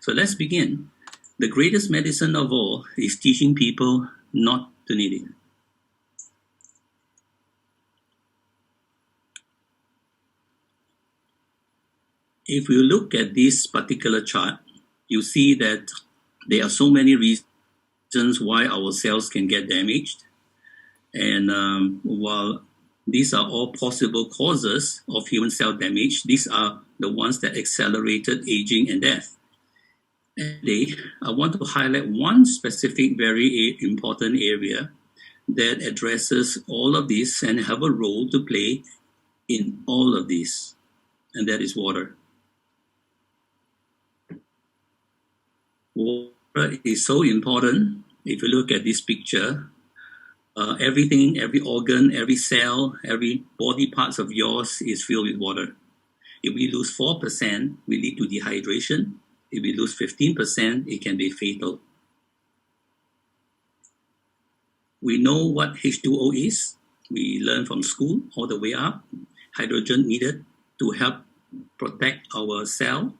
So let's begin. The greatest medicine of all is teaching people not to need it. If you look at this particular chart, you see that there are so many reasons why our cells can get damaged. And while these are all possible causes of human cell damage, these are the ones that accelerated aging and death. And today, I want to highlight one specific, very important area that addresses all of this and have a role to play in all of this, and that is water. Water is so important. If you look at this picture, everything, every organ, every cell, every body parts of yours is filled with water. If we lose 4%, we lead to dehydration. If we lose 15%, it can be fatal. We know what H2O is. We learn from school all the way up. Hydrogen needed to help protect our cell,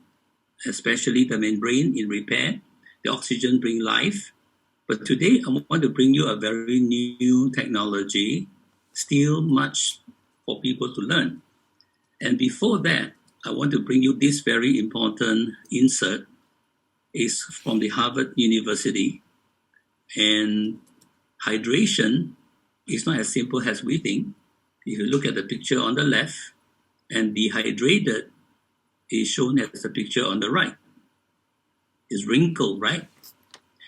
especially the membrane in repair. The oxygen brings life. But today, I want to bring you a very new technology, still much for people to learn. And before that, I want to bring you this very important insert. It's from the Harvard University. And hydration is not as simple as we think. If you look at the picture on the left, and dehydrated is shown as the picture on the right. It's wrinkled, right?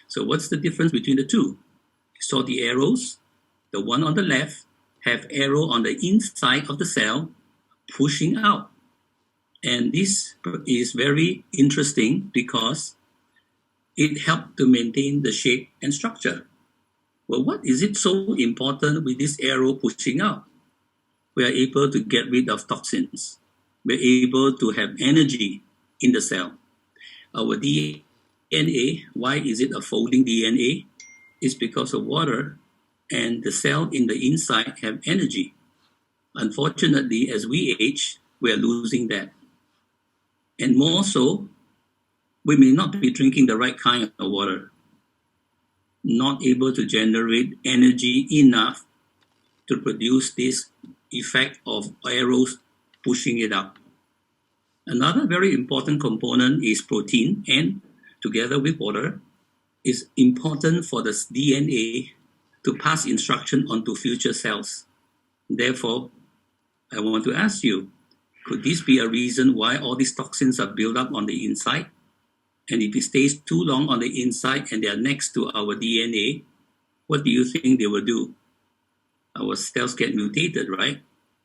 So what's the difference between the two? You saw the arrows. The one on the left have arrow on the inside of the cell pushing out. And this is very interesting because it helps to maintain the shape and structure. Well, what is it so important with this arrow pushing out? We are able to get rid of toxins. We're able to have energy in the cell. Our DNA, why is it a folding DNA? It's because of water, and the cell in the inside have energy. Unfortunately, as we age, we are losing that. And more so, we may not be drinking the right kind of water, not able to generate energy enough to produce this effect of arrows pushing it up. Another very important component is protein, and together with water, is important for the DNA to pass instruction onto future cells. Therefore, I want to ask you, could this be a reason why all these toxins are built up on the inside? And if it stays too long on the inside and they are next to our DNA, what do you think they will do? Our cells get mutated, right?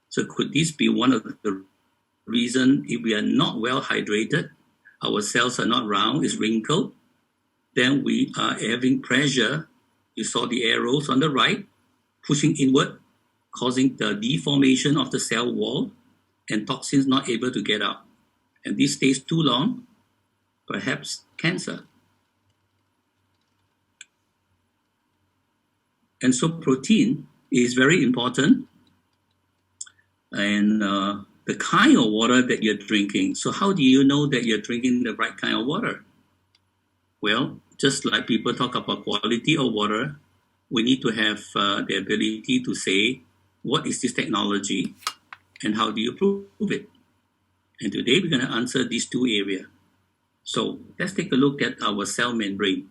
So could this be one of the reasons if we are not well hydrated, our cells are not round, it's wrinkled, then we are having pressure. You saw the arrows on the right, pushing inward, causing the deformation of the cell wall, and toxins not able to get out. And this stays too long, perhaps cancer. And so protein is very important. And the kind of water that you're drinking. So how do you know that you're drinking the right kind of water? Well, just like people talk about quality of water, we need to have the ability to say, what is this technology and how do you prove it? And today we're going to answer these two areas. So let's take a look at our cell membrane.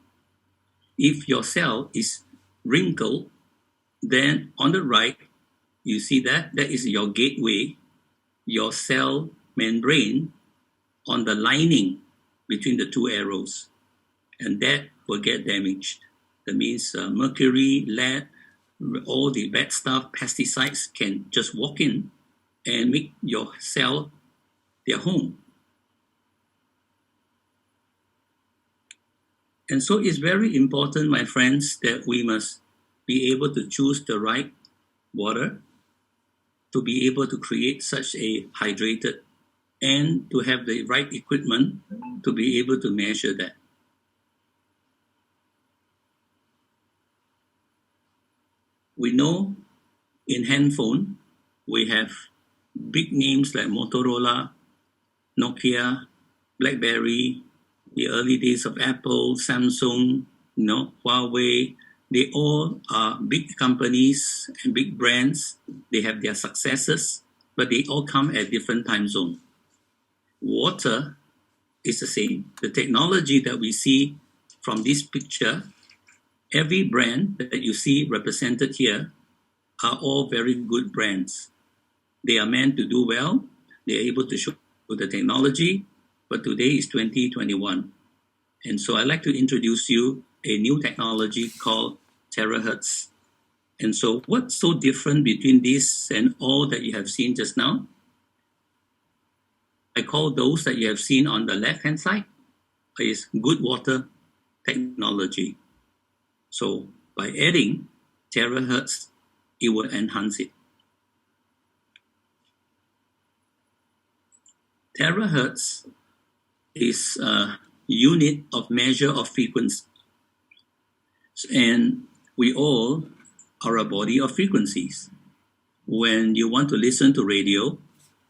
If your cell is wrinkled, then on the right, you see that is your gateway, your cell membrane on the lining between the two arrows. And that will get damaged. That means mercury, lead, all the bad stuff, pesticides can just walk in and make your cell their home. And so it's very important, my friends, that we must be able to choose the right water to be able to create such a hydrated and to have the right equipment to be able to measure that. We know in handphone, we have big names like Motorola, Nokia, BlackBerry, the early days of Apple, Samsung, Huawei, they all are big companies and big brands. They have their successes, but they all come at different time zone. Water is the same. The technology that we see from this picture, every brand that you see represented here are all very good brands. They are meant to do well. They are able to show the technology, but today is 2021. And so I'd like to introduce you a new technology called Terahertz. And so what's so different between this and all that you have seen just now? I call those that you have seen on the left-hand side is good water technology. So by adding terahertz, it will enhance it. Terahertz is a unit of measure of frequency. And we all are a body of frequencies. When you want to listen to radio,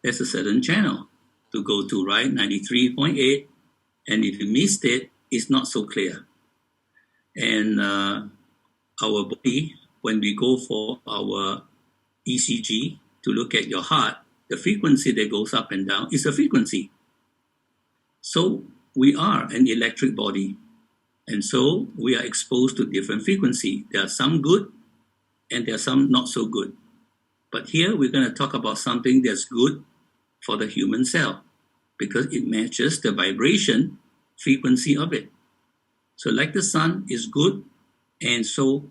there's a certain channel to go to, right? 93.8. And if you missed it, it's not so clear. And our body, when we go for our ECG to look at your heart, the frequency that goes up and down is a frequency. So we are an electric body. And so we are exposed to different frequency. There are some good and there are some not so good. But here we're going to talk about something that's good for the human cell because it matches the vibration frequency of it. So like the sun is good, and so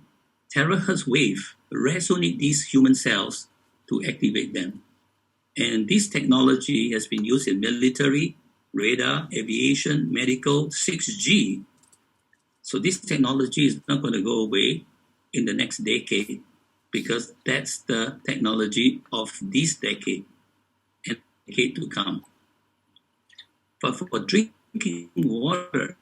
terahertz wave resonate these human cells to activate them. And this technology has been used in military, radar, aviation, medical, 6G. So this technology is not going to go away in the next decade because that's the technology of this decade and decade to come. But for drinking water,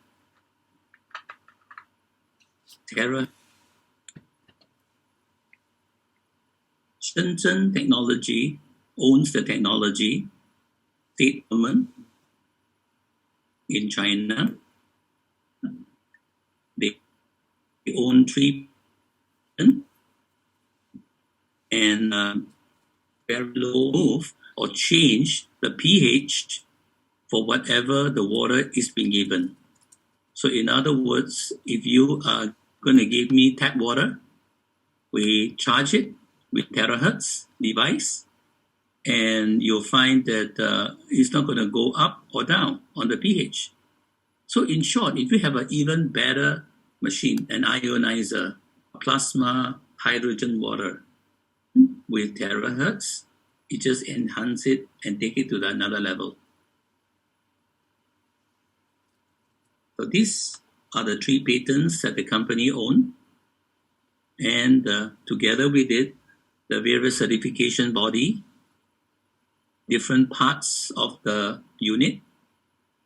Shenzhen Technology owns the technology, state government in China. They own 3 and very low move or change the pH for whatever the water is being given. So in other words, if you are going to give me tap water, we charge it with terahertz device, and you'll find that it's not going to go up or down on the pH. So in short, if you have an even better machine, an ionizer, plasma, hydrogen water with terahertz, it just enhance it and take it to another level. So these are the 3 patents that the company own, and together with it, the various certification body, different parts of the unit,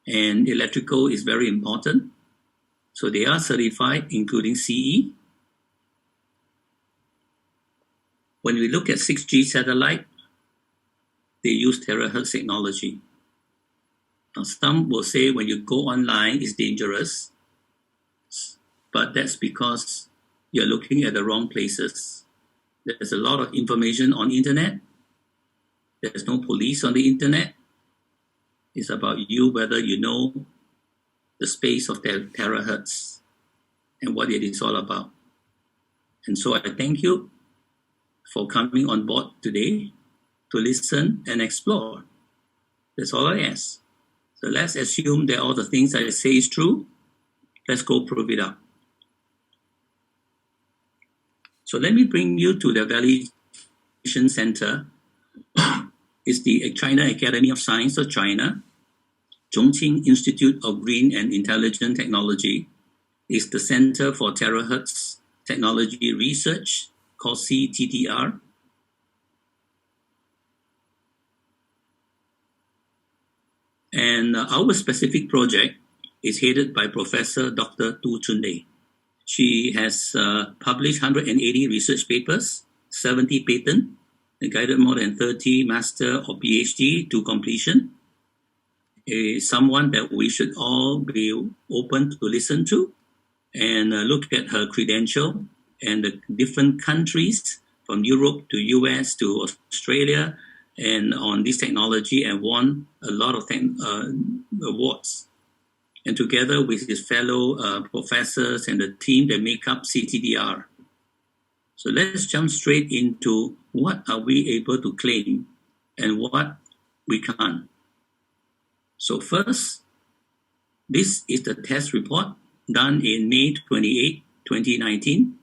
and electrical is very important. So they are certified, including CE. When we look at 6G satellite, they use terahertz technology. Now, some will say when you go online, it's dangerous, but that's because you're looking at the wrong places. There's a lot of information on internet. There's no police on the internet. It's about you, whether you know the space of terahertz and what it is all about. And so I thank you for coming on board today to listen and explore. That's all I ask. So let's assume that all the things I say is true. Let's go prove it out. So let me bring you to the Validation Center. It's the China Academy of Science of China. Chongqing Institute of Green and Intelligent Technology is the Center for Terahertz Technology Research, called CTTR. And our specific project is headed by Professor Dr. Tu Chunde. She has published 180 research papers, 70 patents, and guided more than 30 master or PhD to completion. is someone that we should all be open to listen to and look at her credential and the different countries from Europe to US to Australia and on this technology and won a lot of awards. And together with his fellow professors and the team that make up CTDR. So let's jump straight into what are we able to claim and what we can't. So first, this is the test report done in May 28, 2019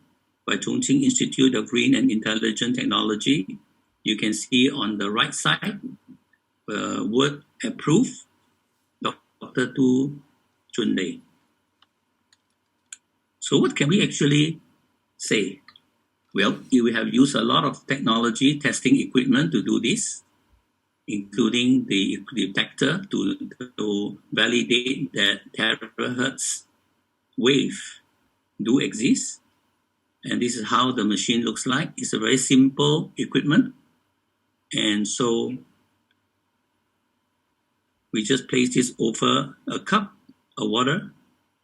by Chongqing Institute of Green and Intelligent Technology. You can see on the right side, word approved, Dr. Tu Chunlei. So what can we actually say? Well, we have used a lot of technology testing equipment to do this, including the detector to validate that terahertz wave do exist. And this is how the machine looks like. It's a very simple equipment. And so we just place this over a cup of water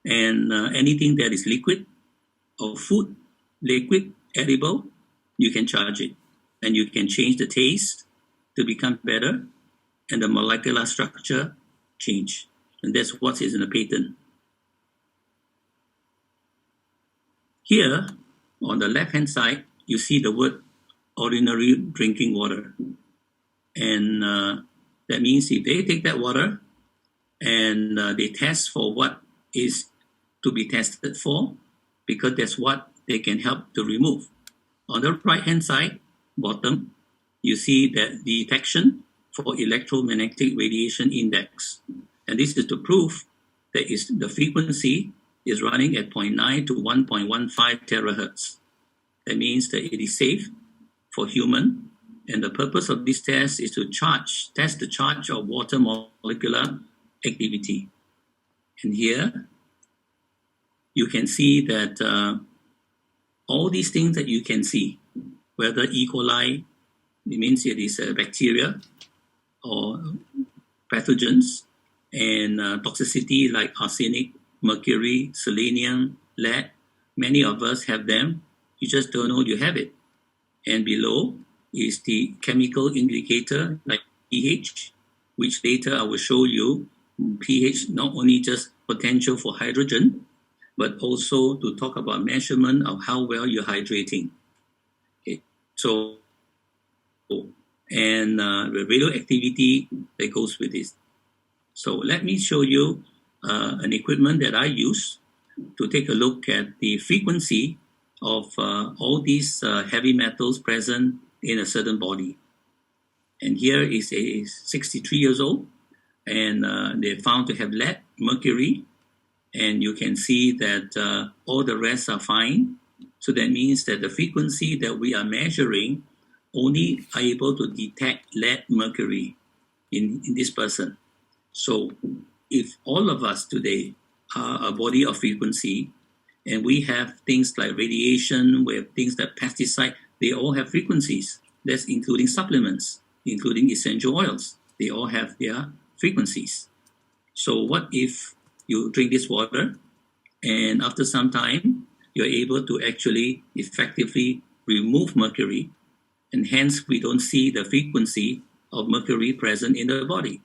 and anything that is liquid or food, liquid, edible, you can charge it. And you can change the taste to become better and the molecular structure change. And that's what is in the patent. Here, on the left-hand side, you see the word ordinary drinking water. And that means if they take that water and they test for what is to be tested for, because that's what they can help to remove. On the right-hand side, bottom, you see that detection for electromagnetic radiation index. And this is to prove that the frequency is running at 0.9 to 1.15 terahertz. That means that it is safe for human. And the purpose of this test is to test the charge of water molecular activity. And here, you can see that all these things that you can see, whether E. coli, it means it is a bacteria or pathogens, and toxicity like arsenic, mercury, selenium, lead. Many of us have them. You just don't know you have it. And below is the chemical indicator like pH, which later I will show you. pH not only just potential for hydrogen, but also to talk about measurement of how well you're hydrating. Okay. So, and the radioactivity that goes with this. So let me show you an equipment that I use to take a look at the frequency of all these heavy metals present in a certain body. And here is a 63 years old, and they're found to have lead, mercury, and you can see that all the rest are fine. So that means that the frequency that we are measuring only are able to detect lead, mercury in this person. So if all of us today are a body of frequency, and we have things like radiation, we have things like pesticide, they all have frequencies. That's including supplements, including essential oils. They all have their frequencies. So what if you drink this water and after some time, you're able to actually effectively remove mercury, and hence we don't see the frequency of mercury present in the body.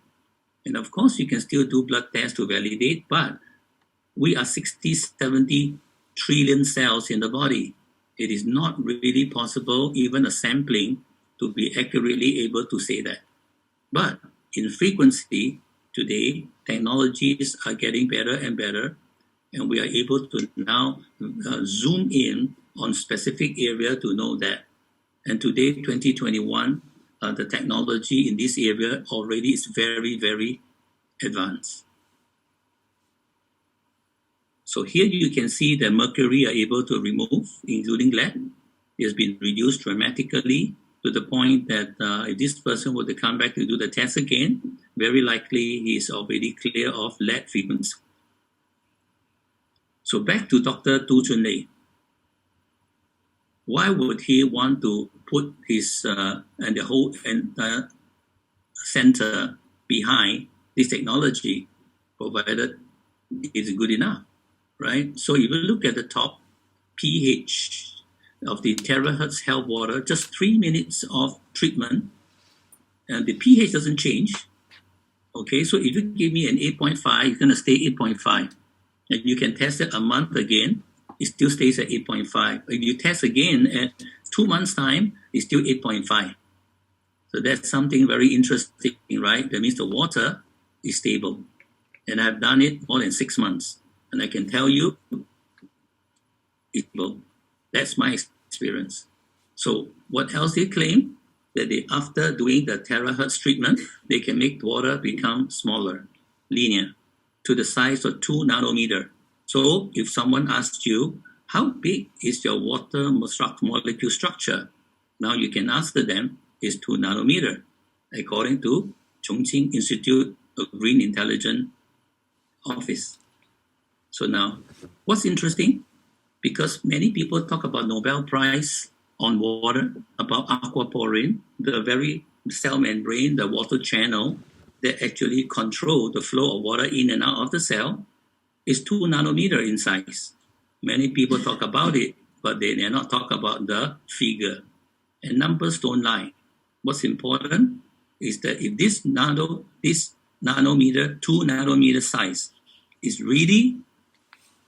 And of course, you can still do blood tests to validate, but we are 60, 70 trillion cells in the body. It is not really possible, even a sampling, to be accurately able to say that. But in frequency, today, technologies are getting better and better, and we are able to now zoom in on specific area to know that. And today, 2021, the technology in this area already is very, very advanced. So here you can see that mercury are able to remove, including lead. It has been reduced dramatically to the point that if this person were to come back to do the test again, very likely he is already clear of lead frequency. So back to Dr. Tu Chunlei. Why would he want to put his and the whole entire center behind this technology, provided it's good enough, right? So if you look at the top pH of the Terahertz Health Water, just 3 minutes of treatment, and the pH doesn't change. Okay, so if you give me an 8.5, it's going to stay 8.5. And you can test it a month again, it still stays at 8.5. If you test again at 2 months' time, it's still 8.5. So that's something very interesting, right? That means the water is stable. And I've done it more than 6 months. And I can tell you, it's stable. That's my experience. So what else they claim? That they, after doing the terahertz treatment, they can make water become smaller, linear, to the size of 2 nanometer. So if someone asks you, how big is your water molecule structure? Now you can answer them, it's 2 nanometer, according to Chongqing Institute of Green Intelligence Office. So now, what's interesting? Because many people talk about Nobel Prize on water, about aquaporin, the very cell membrane, the water channel that actually control the flow of water in and out of the cell, is 2 nanometer in size. Many people talk about it, but they did not talk about the figure. And numbers don't lie. What's important is that if this nanometer, 2 nanometer size is really,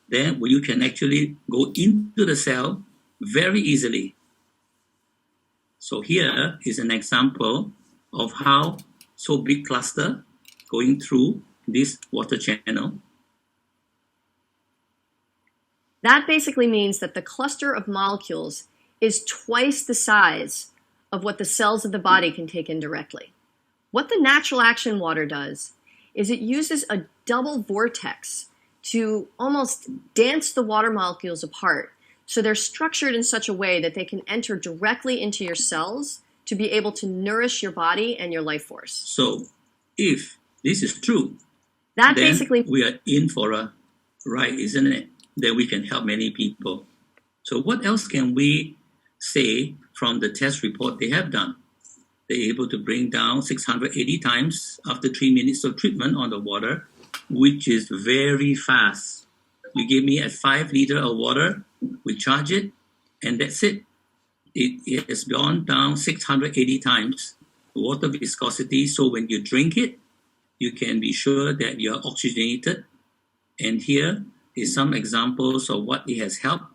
then you can actually go into the cell very easily. So here is an example of how so big cluster going through this water channel. That basically means that the cluster of molecules is twice the size of what the cells of the body can take in directly. What the natural action water does is it uses a double vortex to almost dance the water molecules apart. So they're structured in such a way that they can enter directly into your cells to be able to nourish your body and your life force. So if this is true, that then basically we are in for a ride, isn't it? That we can help many people. So what else can we say from the test report they have done? They're able to bring down 680 times after 3 minutes of treatment on the water, which is very fast. You give me a 5 liter of water, we charge it, and that's it. It has gone down 680 times water viscosity. So when you drink it, you can be sure that you're oxygenated. And here is some examples of what it has helped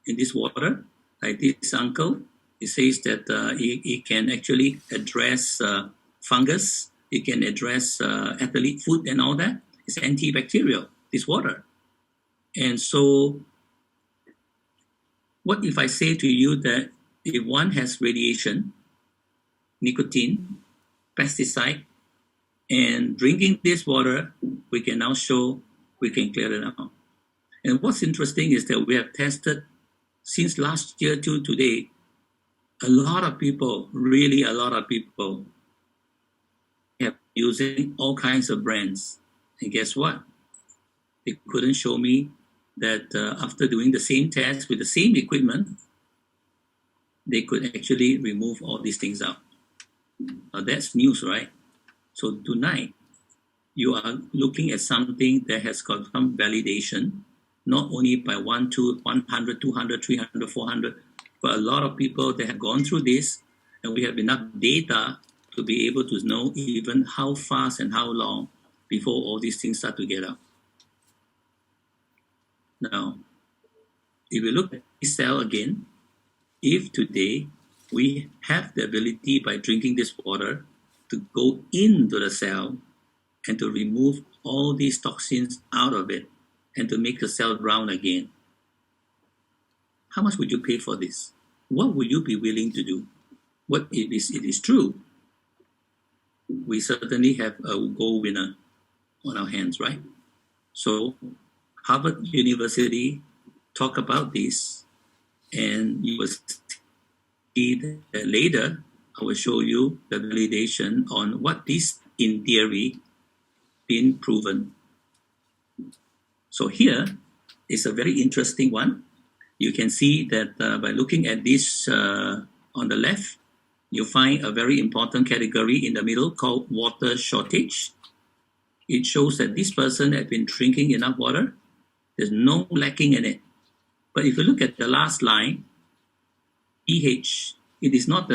in this water. Like this uncle, he says that it can actually address fungus, it can address athlete foot and all that. It's antibacterial, this water. And so what if I say to you that if one has radiation, nicotine, pesticide, and drinking this water, we can now show we can clear it out. And what's interesting is that we have tested since last year to today, a lot of people, really a lot of people, have using all kinds of brands. And guess what? They couldn't show me that after doing the same test with the same equipment, they could actually remove all these things out. That's news, right? So tonight, you are looking at something that has got some validation, not only by 100, 200, 300, 400, but a lot of people that have gone through this, and we have enough data to be able to know even how fast and how long before all these things start to get out. Now, if we look at this cell again, if today we have the ability by drinking this water to go into the cell and to remove all these toxins out of it and to make the cell brown again, how much would you pay for this? What would you be willing to do? What if it is true? We certainly have a gold winner on our hands, right? So Harvard University talk about this, and you will see that later I will show you the validation on what this, in theory, been proven. So here is a very interesting one. You can see that by looking at this on the left, you find a very important category in the middle called water shortage. it shows that this person had been drinking enough water. There's no lacking in it. But if you look at the last line, pH, it is not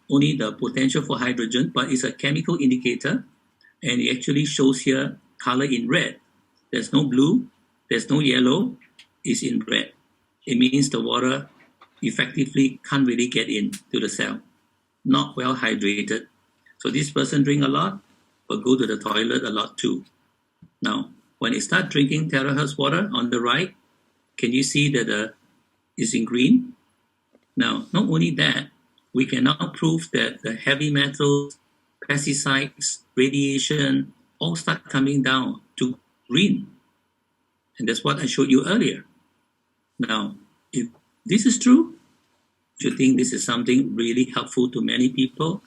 only the potential for hydrogen, but it's a chemical indicator, and it actually shows here color in red. There's no blue, there's no yellow, it's in red. It means the water effectively can't really get into the cell, not well hydrated. So this person drink a lot, but go to the toilet a lot too. Now, when they start drinking Terahertz water on the right, can you see that it's in green? Now, not only that, we can now prove that the heavy metals, pesticides, radiation, all start coming down to green. And that's what I showed you earlier. Now, if this is true, do you think this is something really helpful to many people?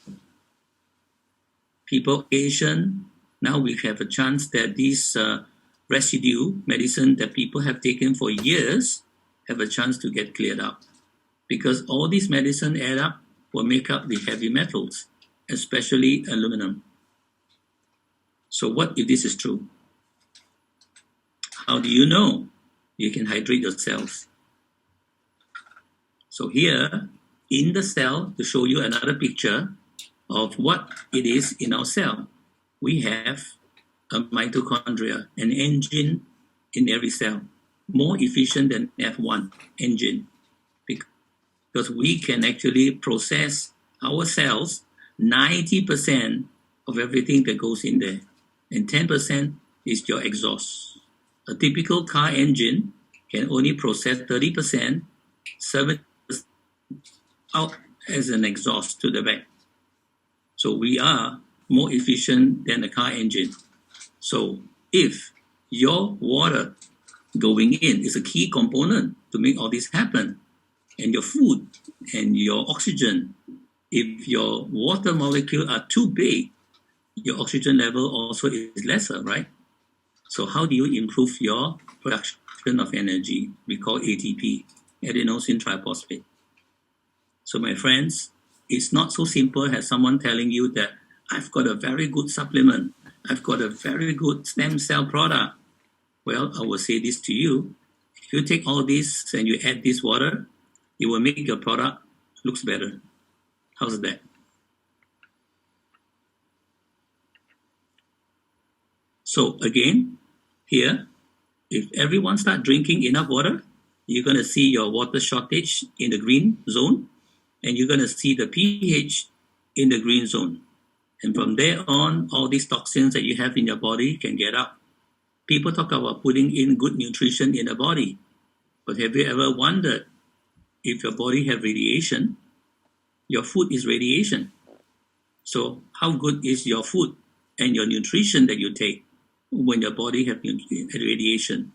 People, Asian, now we have a chance that this residue medicine that people have taken for years have a chance to get cleared up. Because all these medicine add up will make up the heavy metals, especially aluminum. So what if this is true? How do you know you can hydrate your cells? So here in the cell, to show you another picture of what it is in our cell, we have a mitochondria, an engine in every cell, more efficient than F1 engine, because we can actually process our cells 90% of everything that goes in there, and 10% is your exhaust. A typical car engine can only process 30%, 7% out as an exhaust to the back. So we are more efficient than a car engine. So if your water going in is a key component to make all this happen, and your food and your oxygen, if your water molecules are too big, your oxygen level also is lesser, right? So how do you improve your production of energy? We call ATP, adenosine triphosphate. So my friends, it's not so simple as someone telling you that I've got a very good supplement, I've got a very good stem cell product. Well, I will say this to you. If you take all this and you add this water, it will make your product looks better. How's that? So again, here, if everyone start drinking enough water, you're going to see your water shortage in the green zone, and you're going to see the pH in the green zone. And from there on, all these toxins that you have in your body can get out. People talk about putting in good nutrition in the body. But have you ever wondered if your body have radiation? Your food is radiation. So how good is your food and your nutrition that you take when your body have radiation?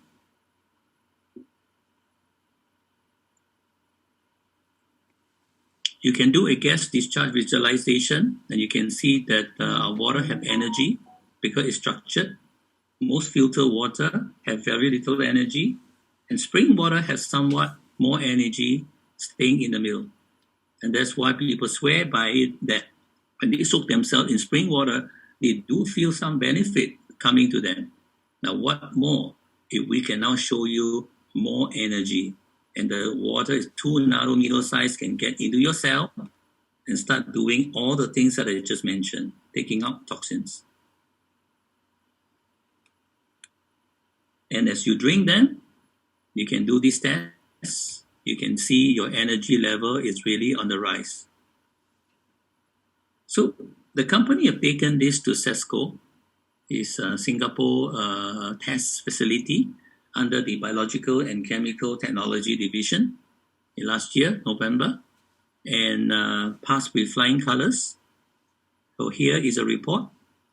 You can do a gas discharge visualization, and you can see that our water have energy because it's structured. Most filtered water have very little energy, and spring water has somewhat more energy staying in the middle. And that's why people swear by it that when they soak themselves in spring water, they do feel some benefit coming to them. Now, what more if we can now show you more energy, and the water is 2 nanometer size, can get into your cell and start doing all the things that I just mentioned, taking out toxins. And as you drink them, you can do these tests. You can see your energy level is really on the rise. So the company have taken this to CESCO, is a Singapore test facility under the Biological and Chemical Technology Division last year, November, and passed with flying colors. So here is a report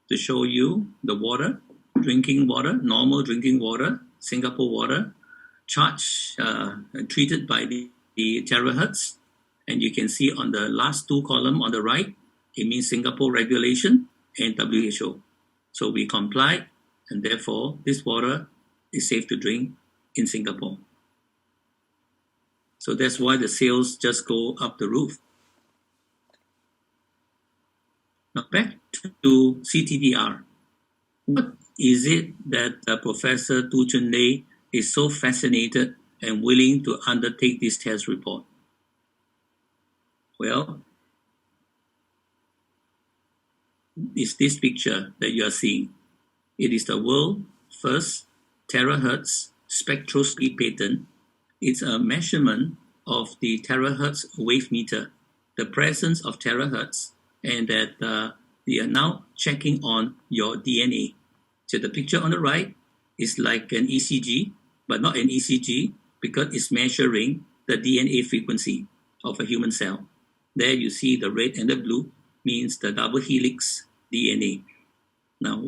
to show you the water, drinking water, normal drinking water, Singapore water, charged, treated by the terahertz. And you can see on the last 2 columns on the right, it means Singapore regulation and WHO. So we comply, and therefore this water is safe to drink in Singapore. So that's why the sales just go up the roof. Now back to CTDR. What is it that Professor Tu Chun Lei is so fascinated and willing to undertake this test report? Well, it's this picture that you are seeing. It is the world's first terahertz spectroscopy patent. It's a measurement of the terahertz wave meter, the presence of terahertz, and that they are now checking on your DNA. So the picture on the right is like an ECG, but not an ECG because it's measuring the DNA frequency of a human cell. There you see the red and the blue means the double helix DNA. Now,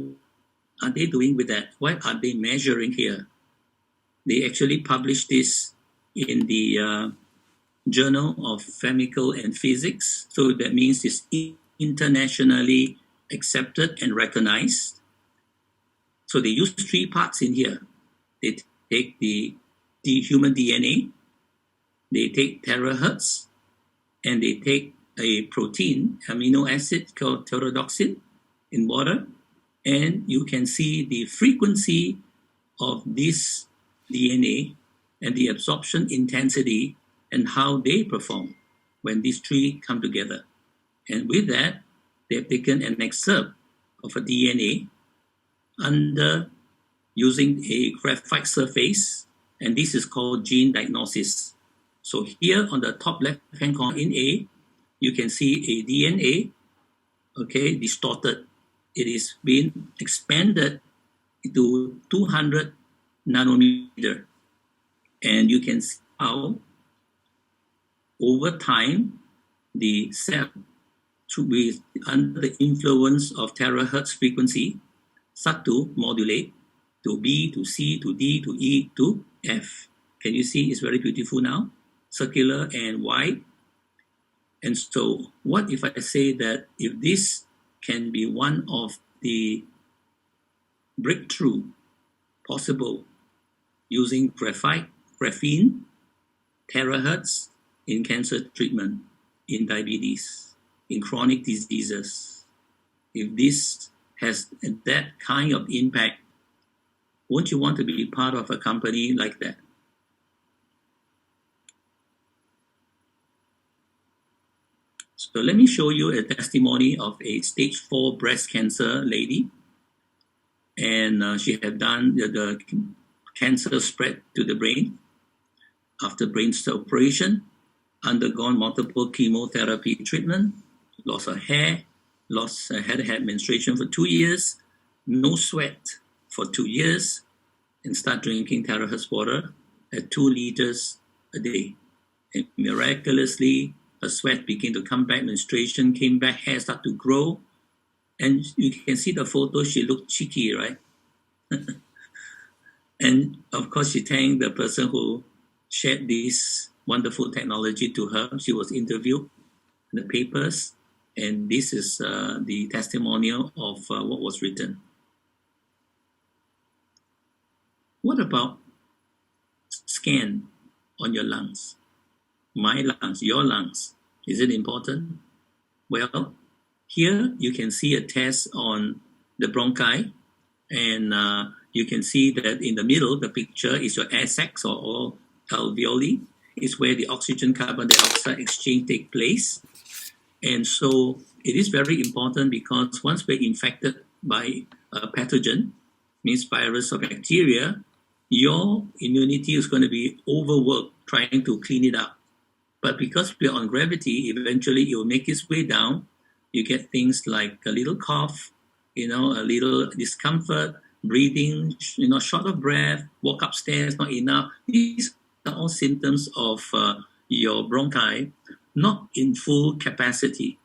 are they doing with that? What are they measuring here? They actually published this in the Journal of Chemical and Physics. So that means it's internationally accepted and recognized. So they use 3 parts in here. They take the human DNA, they take terahertz, and they take a protein, amino acid called pterodoxin in water, and you can see the frequency of this DNA and the absorption intensity and how they perform when these 3 come together. And with that, they've taken an excerpt of a DNA under using a graphite surface, and this is called gene diagnosis. So here on the top left-hand corner in A, you can see a DNA, okay, distorted. It is being expanded to 200 nanometer. And you can see how over time, the cell should be under the influence of terahertz frequency, start to modulate to B, to C, to D, to E, to F. Can you see it's very beautiful now? Circular and wide. And so what if I say that if this can be one of the breakthrough possible using graphene, terahertz in cancer treatment, in diabetes, in chronic diseases. If this has that kind of impact, won't you want to be part of a company like that? So let me show you a testimony of a stage 4 breast cancer lady. And she had done the cancer spread to the brain after brain operation, undergone multiple chemotherapy treatment, lost her hair, had menstruation for 2 years, no sweat for 2 years, and start drinking Terahertz water at 2 liters a day. And miraculously, her sweat began to come back, menstruation came back, hair started to grow, and you can see the photo, she looked cheeky, right? And of course, she thanked the person who shared this wonderful technology to her. She was interviewed in the papers, and this is the testimonial of what was written. What about scan on your lungs? My lungs, your lungs. Is it important? Well, here you can see a test on the bronchi, and you can see that in the middle, the picture is your air sacs or alveoli. It's where the oxygen carbon dioxide exchange takes place. And so it is very important because once we're infected by a pathogen, means virus or bacteria, your immunity is going to be overworked trying to clean it up. But because we're on gravity, eventually it will make its way down. You get things like a little cough, a little discomfort, breathing, short of breath, walk upstairs, not enough. These are all symptoms of your bronchi not in full capacity.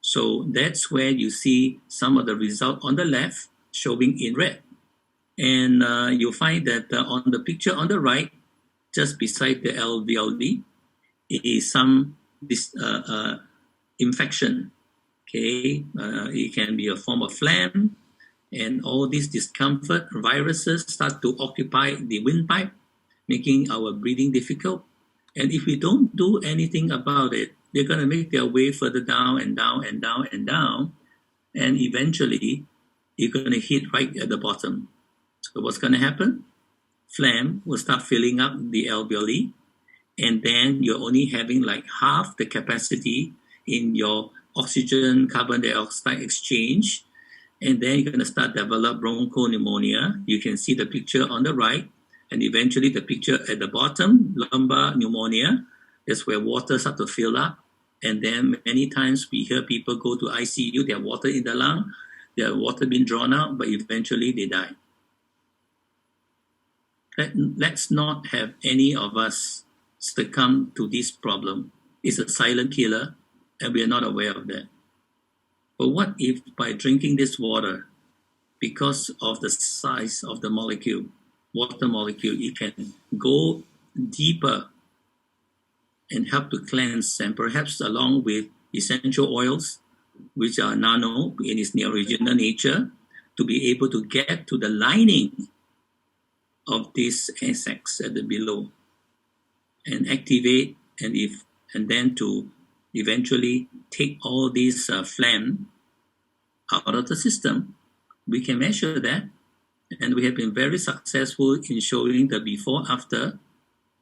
So that's where you see some of the result on the left showing in red. And you'll find that on the picture on the right, just beside the alveoli, is some infection. Okay, it can be a form of phlegm, and all this discomfort, viruses start to occupy the windpipe, making our breathing difficult. And if we don't do anything about it, they're going to make their way further down and down and down and down. And eventually, you're going to hit right at the bottom. So what's going to happen? Phlegm will start filling up the alveoli, and then you're only having like half the capacity in your oxygen carbon dioxide exchange, and then you're going to start develop bronchopneumonia. You can see the picture on the right, and eventually the picture at the bottom, lumbar pneumonia. That's where water starts to fill up, and then many times we hear people go to ICU, they have water in the lung, they have water being drawn out, but eventually they die. Let's not have any of us succumb to this problem. It's a silent killer, and we are not aware of that. But what if by drinking this water, because of the size of the molecule, water molecule, it can go deeper and help to cleanse, and perhaps along with essential oils, which are nano in its original nature, to be able to get to the lining of these insects at the below and activate, and then to eventually take all these phlegm out of the system. We can measure that, and we have been very successful in showing the before after,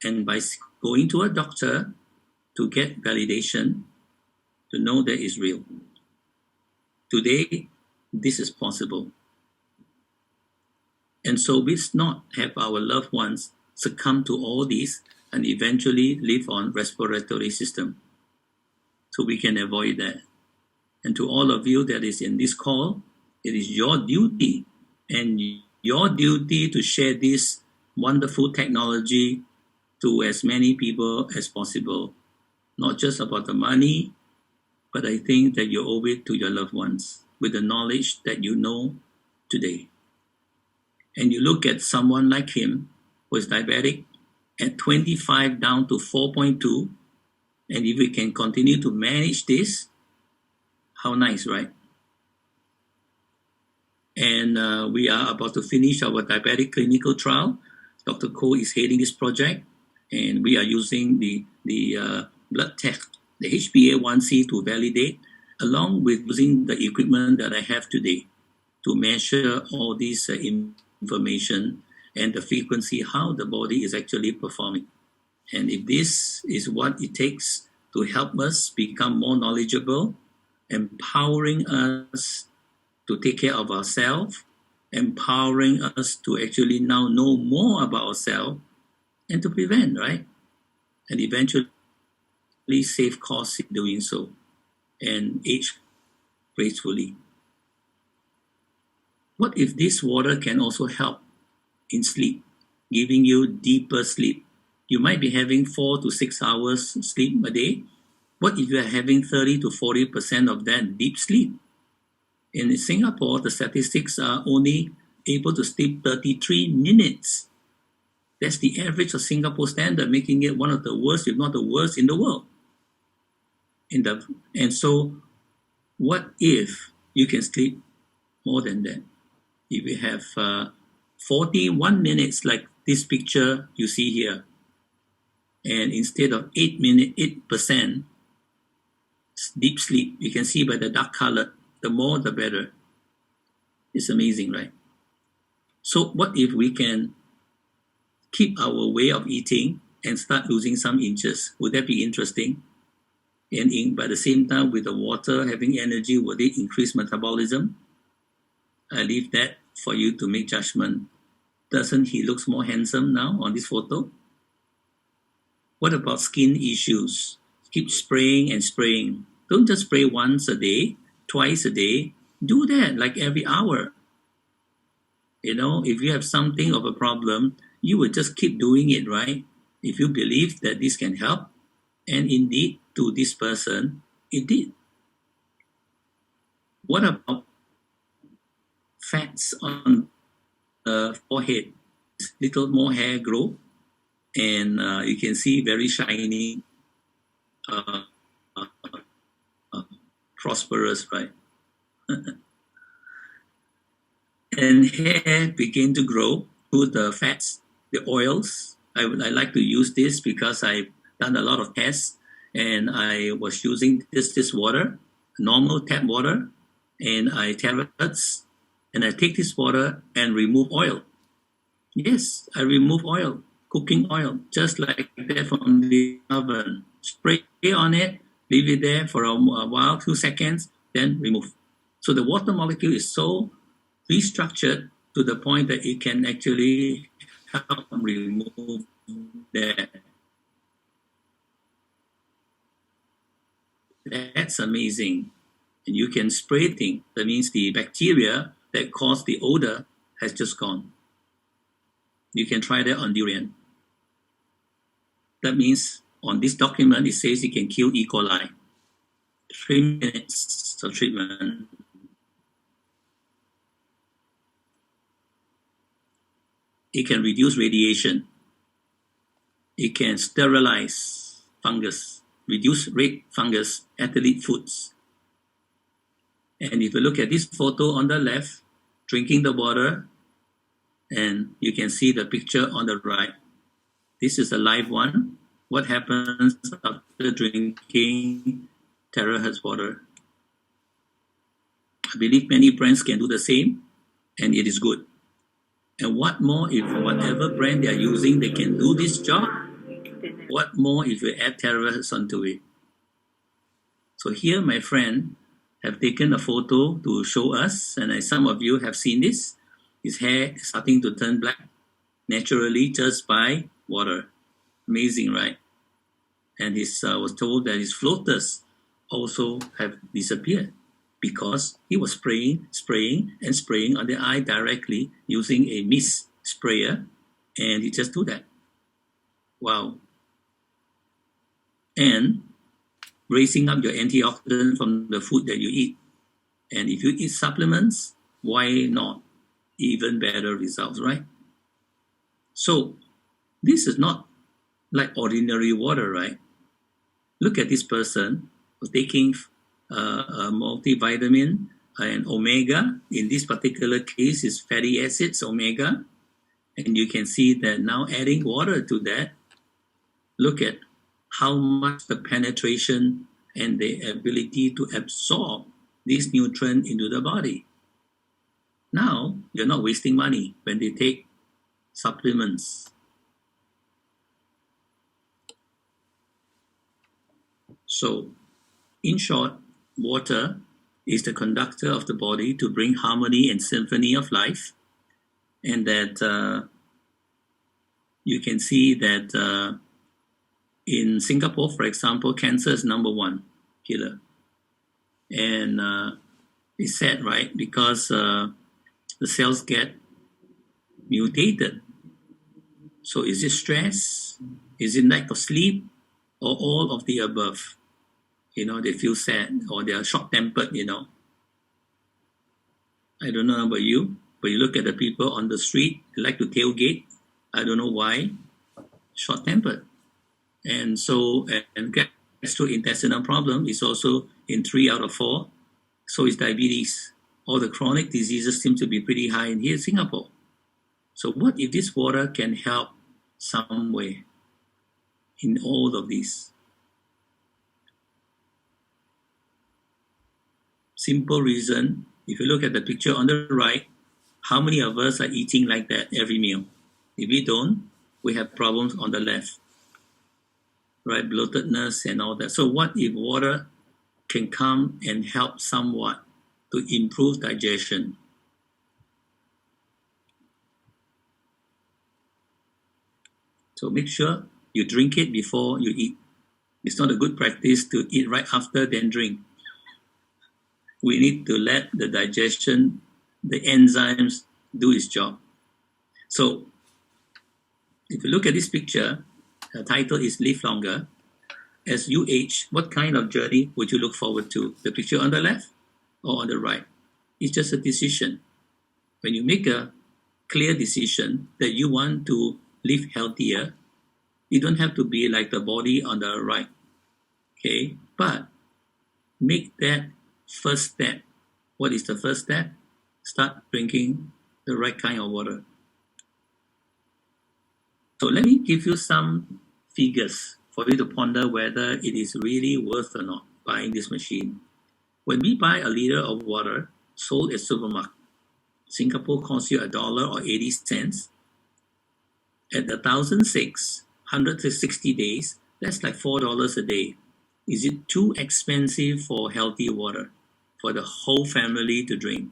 and by going to a doctor to get validation to know that it's real. Today, this is possible. And so we not have our loved ones succumb to all this and eventually live on respiratory system. So we can avoid that. And to all of you that is in this call, it is your duty and your duty to share this wonderful technology to as many people as possible. Not just about the money, but I think that you owe it to your loved ones with the knowledge that you know today. And you look at someone like him who is diabetic at 25 down to 4.2, and if we can continue to manage this, how nice, right? And we are about to finish our diabetic clinical trial. Dr. Koh is heading this project, and we are using the blood test, the HbA1c to validate, along with using the equipment that I have today to measure all these information and the frequency, how the body is actually performing. And if this is what it takes to help us become more knowledgeable, empowering us to take care of ourselves, empowering us to actually now know more about ourselves and to prevent, right? And eventually save costs in doing so and age gracefully. What if this water can also help in sleep, giving you deeper sleep? You might be having 4 to 6 hours sleep a day. What if you are having 30 to 40% of that deep sleep? In Singapore, the statistics are only able to sleep 33 minutes. That's the average of Singapore standard, making it one of the worst, if not the worst, in the world. And so, what if you can sleep more than that? If you have 41 minutes like this picture you see here, and instead of 8% deep sleep, you can see by the dark color, the more the better. It's amazing, right? So what if we can keep our way of eating and start losing some inches? Would that be interesting? And by the same time, with the water having energy, would it increase metabolism? I leave that for you to make judgment. Doesn't he look more handsome now on this photo? What about skin issues? Keep spraying and spraying. Don't just spray once a day, twice a day. Do that like every hour. You know, if you have something of a problem, you will just keep doing it, right? If you believe that this can help, and indeed to this person, it did. What about fats on the forehead? Little more hair grow, and you can see very shiny, prosperous, right? And hair begin to grow through the fats, the oils. I like to use this because I've done a lot of tests, and I was using this water, normal tap water, and Terahertz and I take this water and remove oil. Yes, I remove oil, cooking oil, just like that from the oven. Spray on it, leave it there for a while, 2 seconds, then remove. So the water molecule is so restructured to the point that it can actually help remove that. That's amazing. And you can spray things. That means the bacteria that caused the odor has just gone. You can try that on durian. That means on this document, it says it can kill E. coli. 3 minutes of treatment. It can reduce radiation. It can sterilize fungus, reduce red fungus, athlete foods. And if you look at this photo on the left, drinking the water, and you can see the picture on the right. This is a live one. What happens after drinking Terahertz water? I believe many brands can do the same, and it is good. And what more if whatever brand they are using, they can do this job? What more if you add Terahertz onto it? So here, my friend have taken a photo to show us, and some of you have seen this. His hair is starting to turn black naturally just by water. Amazing, right? And he was told that his floaters also have disappeared because he was spraying on the eye directly using a mist sprayer, and he just do that. Wow. And raising up your antioxidant from the food that you eat. And if you eat supplements, why not? Even better results, right? So this is not like ordinary water, right? Look at this person who's taking a multivitamin and omega. In this particular case, is fatty acids, omega. And you can see that now adding water to that, look at how much the penetration and the ability to absorb this nutrient into the body. Now, you're not wasting money when they take supplements. So, in short, water is the conductor of the body to bring harmony and symphony of life. And that you can see that in Singapore, for example, cancer is #1 killer. And it's sad, right? Because the cells get mutated. So is it stress? Is it lack of sleep? Or all of the above? They feel sad or they are short-tempered, I don't know about you, but you look at the people on the street, they like to tailgate. I don't know why. Short-tempered. And so, and gastrointestinal problem is also in 3 out of 4. So is diabetes. All the chronic diseases seem to be pretty high in here in Singapore. So what if this water can help some way in all of these? Simple reason. If you look at the picture on the right, how many of us are eating like that every meal? If we don't, we have problems on the left, right? Bloatedness and all that. So what if water can come and help somewhat to improve digestion? So make sure you drink it before you eat. It's not a good practice to eat right after, then drink. We need to let the digestion, the enzymes, do its job. So if you look at this picture, the title is Live Longer. As you age, what kind of journey would you look forward to? The picture on the left or on the right? It's just a decision. When you make a clear decision that you want to live healthier, you don't have to be like the body on the right. Okay? But make that first step. What is the first step? Start drinking the right kind of water. So let me give you some figures for you to ponder whether it is really worth or not buying this machine. When we buy a liter of water sold at supermarket, Singapore costs you $1 or 80 cents. At 1,006, 160 days, that's like $4 a day. Is it too expensive for healthy water for the whole family to drink?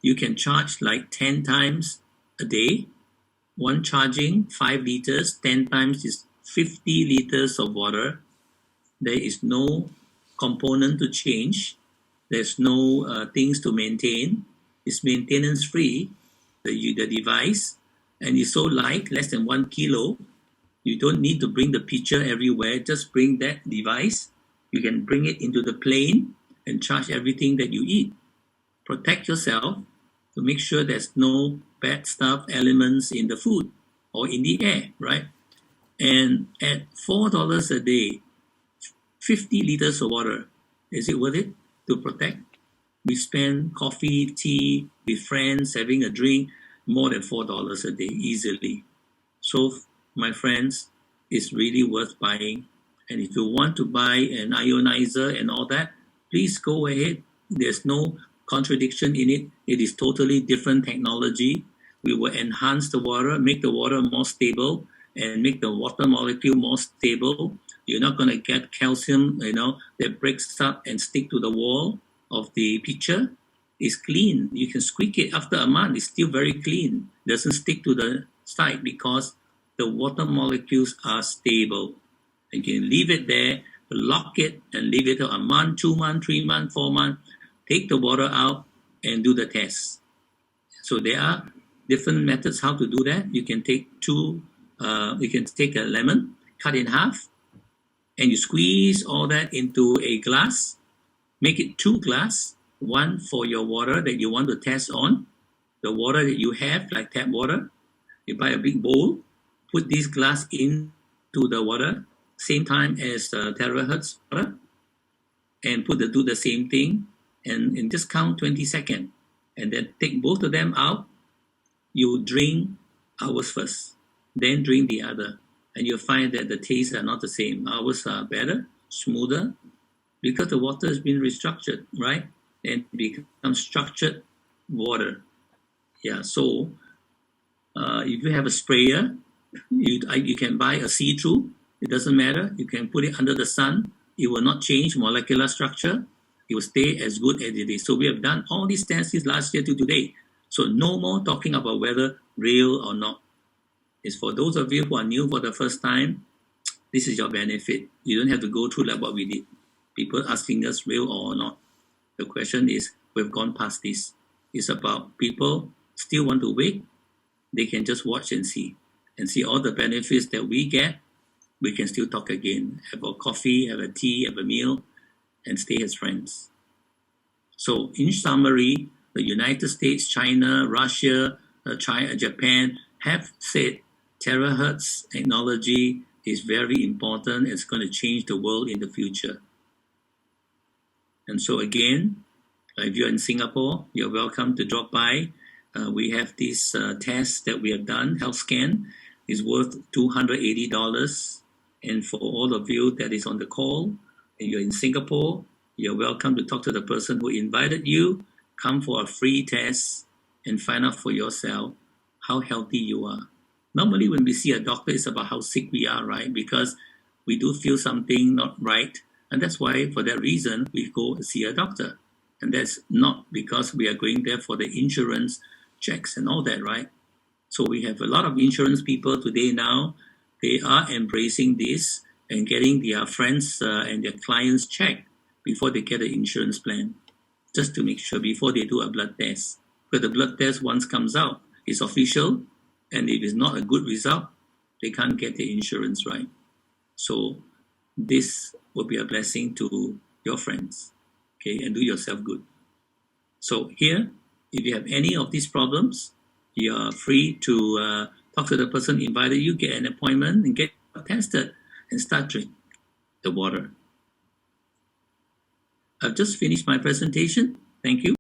You can charge like 10 times a day. One charging 5 liters, 10 times is 50 liters of water. There is no component to change. There's no things to maintain. It's maintenance free, the device, and it's so light, less than 1 kilo. You don't need to bring the pitcher everywhere. Just bring that device. You can bring it into the plane and charge everything that you eat. Protect yourself to make sure there's no bad stuff, elements in the food or in the air, right? And at $4 a day, 50 liters of water, is it worth it to protect? We spend coffee, tea with friends, having a drink, more than $4 a day easily. So, my friends, it's really worth buying. And if you want to buy an ionizer and all that, please go ahead. There's no contradiction in it. It is totally different technology. We will enhance the water, make the water more stable, and make the water molecule more stable. You're not going to get calcium, that breaks up and stick to the wall of the pitcher. It's clean. You can squeak it after a month. It's still very clean. Doesn't stick to the side because the water molecules are stable. You can leave it there, lock it, and leave it a month, 2 months, 3 months, 4 months. Take the water out and do the test. So there are different methods how to do that. You can take you can take a lemon, cut in half, and you squeeze all that into a glass. Make it 2 glasses, one for your water that you want to test on, the water that you have, like tap water. You buy a big bowl, put this glass into the water, same time as Terahertz Water, and do the same thing, and just count 20 seconds, and then take both of them out. You drink ours first, then drink the other, and you'll find that the tastes are not the same. Ours are better, smoother, because the water has been restructured, right? And becomes structured water. Yeah, so if you have a sprayer, you can buy a see-through. It doesn't matter. You can put it under the sun. It will not change molecular structure. It will stay as good as it is. So we have done all these tests since last year to today. So no more talking about whether real or not. It's for those of you who are new for the first time, this is your benefit. You don't have to go through like what we did. People asking us real or not. The question is, we've gone past this. It's about people still want to wait. They can just watch and see all the benefits that we get. We can still talk again, have a coffee, have a tea, have a meal, and stay as friends. So in summary, the United States, China, Russia, Japan have said terahertz technology is very important. It's going to change the world in the future. And so again, if you're in Singapore, you're welcome to drop by. We have this test that we have done, health scan, is worth $280. And for all of you that is on the call, and you're in Singapore, you're welcome to talk to the person who invited you. Come for a free test and find out for yourself how healthy you are. Normally when we see a doctor, it's about how sick we are, right? Because we do feel something not right. And that's why, for that reason, we go see a doctor. And that's not because we are going there for the insurance checks and all that, right? So we have a lot of insurance people today now. They are embracing this and getting their friends and their clients checked before they get an insurance plan, just to make sure before they do a blood test. Because the blood test once comes out, it's official, and if it's not a good result, they can't get the insurance, right? So this will be a blessing to your friends, okay, and do yourself good. So here, if you have any of these problems, you are free to talk to the person who invited you, get an appointment, and get tested, and start drinking the water. I've just finished my presentation. Thank you.